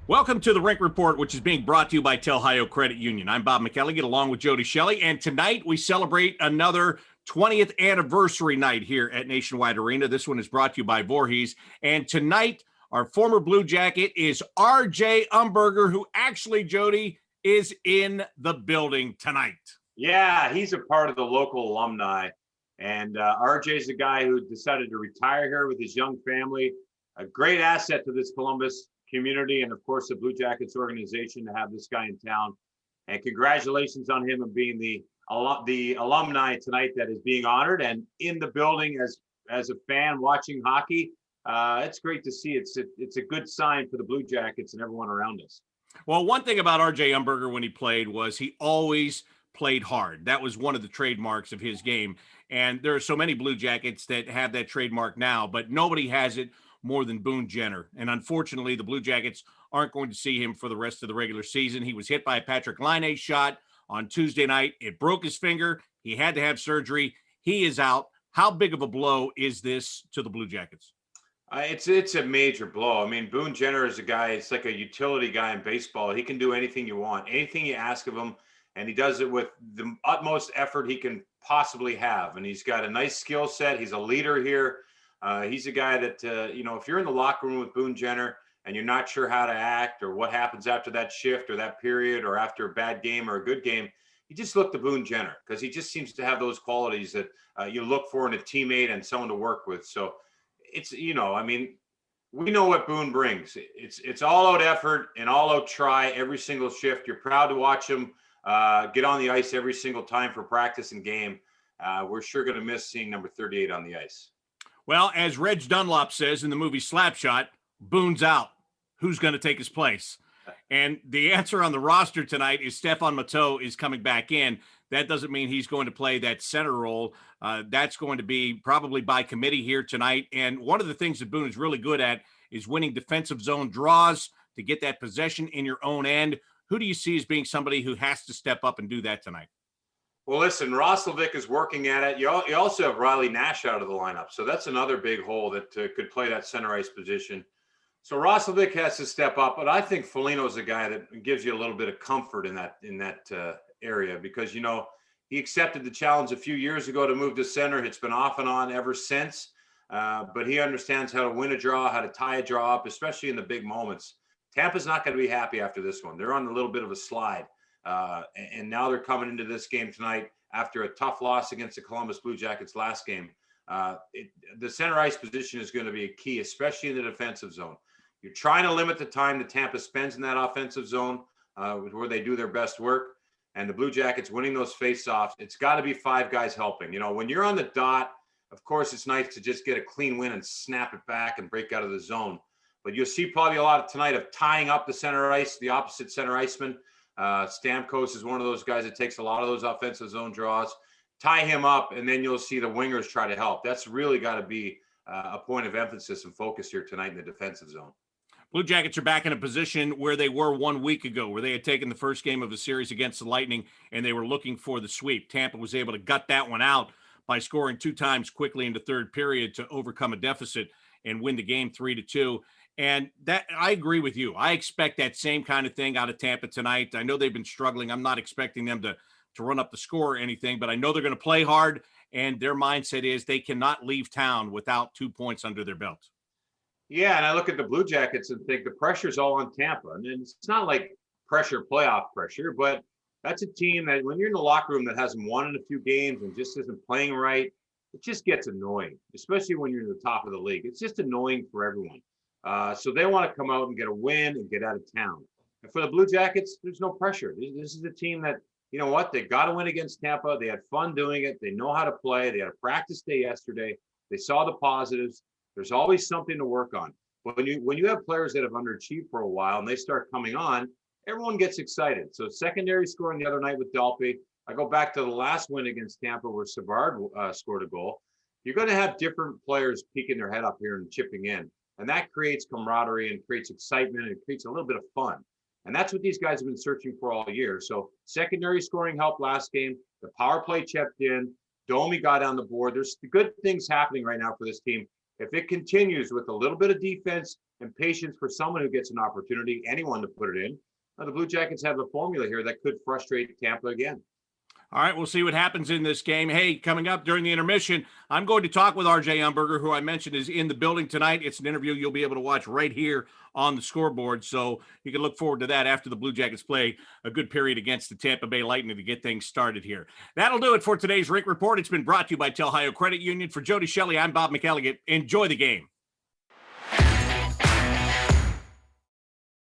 Welcome to the Rink Report, which is being brought to you by Ohio Credit Union. I'm Bob McKelligan, along with Jody Shelley, and tonight we celebrate another 20th anniversary night here at Nationwide Arena. This one is brought to you by Voorhees, and tonight our former Blue Jacket is R.J. Umberger, who actually, Jody, is in the building tonight. Yeah, he's a part of the local alumni, and RJ's the guy who decided to retire here with his young family. A great asset to this Columbus community and, of course, the Blue Jackets organization to have this guy in town. And congratulations on him and being the alumni tonight that is being honored and in the building as a fan watching hockey. It's great to see. It's a good sign for the Blue Jackets and everyone around us. Well, one thing about R.J. Umberger when he played was he always played hard. That was one of the trademarks of his game. And there are so many Blue Jackets that have that trademark now, but nobody has it more than Boone Jenner. And unfortunately, the Blue Jackets aren't going to see him for the rest of the regular season. He was hit by a Patrick Laine shot on Tuesday night. It broke his finger. He had to have surgery. He is out. How big of a blow is this to the Blue Jackets? It's a major blow. I mean, Boone Jenner is a guy, it's like a utility guy in baseball. He can do anything you want, anything you ask of him, and he does it with the utmost effort he can possibly have. And he's got a nice skill set. He's a leader here. He's a guy that, if you're in the locker room with Boone Jenner and you're not sure how to act or what happens after that shift or that period or after a bad game or a good game, you just look to Boone Jenner because he just seems to have those qualities that you look for in a teammate and someone to work with. So it's, we know what Boone brings. It's all out effort and all out try every single shift. You're proud to watch him get on the ice every single time for practice and game. We're sure going to miss seeing number 38 on the ice. Well, as Reg Dunlop says in the movie Slapshot, Boone's out. Who's going to take his place? And the answer on the roster tonight is Stefan Matteau is coming back in. That doesn't mean he's going to play that center role. That's going to be probably by committee here tonight. And one of the things that Boone is really good at is winning defensive zone draws to get that possession in your own end. Who do you see as being somebody who has to step up and do that tonight? Well, listen, Roslovic is working at it. You also have Riley Nash out of the lineup. So that's another big hole that could play that center ice position. So Roslovic has to step up, but I think Foligno's a guy that gives you a little bit of comfort in that area because, he accepted the challenge a few years ago to move to center. It's been off and on ever since, but he understands how to win a draw, how to tie a draw up, especially in the big moments. Tampa's not going to be happy after this one. They're on a little bit of a slide. And now they're coming into this game tonight after a tough loss against the Columbus Blue Jackets last game. The center ice position is going to be a key, especially in the defensive zone. You're trying to limit the time that Tampa spends in that offensive zone where they do their best work. And the Blue Jackets winning those faceoffs, it's got to be five guys helping. When you're on the dot, of course, it's nice to just get a clean win and snap it back and break out of the zone. But you'll see probably a lot of tonight of tying up the center ice, the opposite center iceman. Stamkos is one of those guys that takes a lot of those offensive zone draws. Tie him up, and then you'll see the wingers try to help. That's really got to be a point of emphasis and focus here tonight in the defensive zone. Blue Jackets are back in a position where they were 1 week ago, where they had taken the first game of the series against the Lightning, and they were looking for the sweep. Tampa was able to gut that one out by scoring 2 times quickly in the third period to overcome a deficit and win the game 3-2. And that, I agree with you. I expect that same kind of thing out of Tampa tonight. I know they've been struggling. I'm not expecting them to run up the score or anything, but I know they're going to play hard, and their mindset is they cannot leave town without 2 points under their belt. Yeah, and I look at the Blue Jackets and think the pressure's all on Tampa. And it's not like playoff pressure, but that's a team that when you're in the locker room that hasn't won in a few games and just isn't playing right, it just gets annoying, especially when you're in the top of the league. It's just annoying for everyone. So they want to come out and get a win and get out of town. And for the Blue Jackets, there's no pressure. This is a team that, you know what, they got to win against Tampa. They had fun doing it. They know how to play. They had a practice day yesterday. They saw the positives. There's always something to work on. But when you have players that have underachieved for a while and they start coming on, everyone gets excited. So secondary scoring the other night with Dalpe. I go back to the last win against Tampa where Savard scored a goal. You're going to have different players peeking their head up here and chipping in. And that creates camaraderie and creates excitement and creates a little bit of fun. And that's what these guys have been searching for all year. So secondary scoring helped last game. The power play chipped in. Domi got on the board. There's good things happening right now for this team. If it continues with a little bit of defense and patience for someone who gets an opportunity, anyone to put it in, the Blue Jackets have a formula here that could frustrate Tampa again. All right, we'll see what happens in this game. Hey, coming up during the intermission, I'm going to talk with RJ Umberger, who I mentioned is in the building tonight. It's an interview you'll be able to watch right here on the scoreboard, so you can look forward to that after the Blue Jackets play a good period against the Tampa Bay Lightning to get things started here. That'll do it for today's Rink Report. It's been brought to you by Tel Ohio Credit Union. For Jody Shelley, I'm Bob McElligott. Enjoy the game.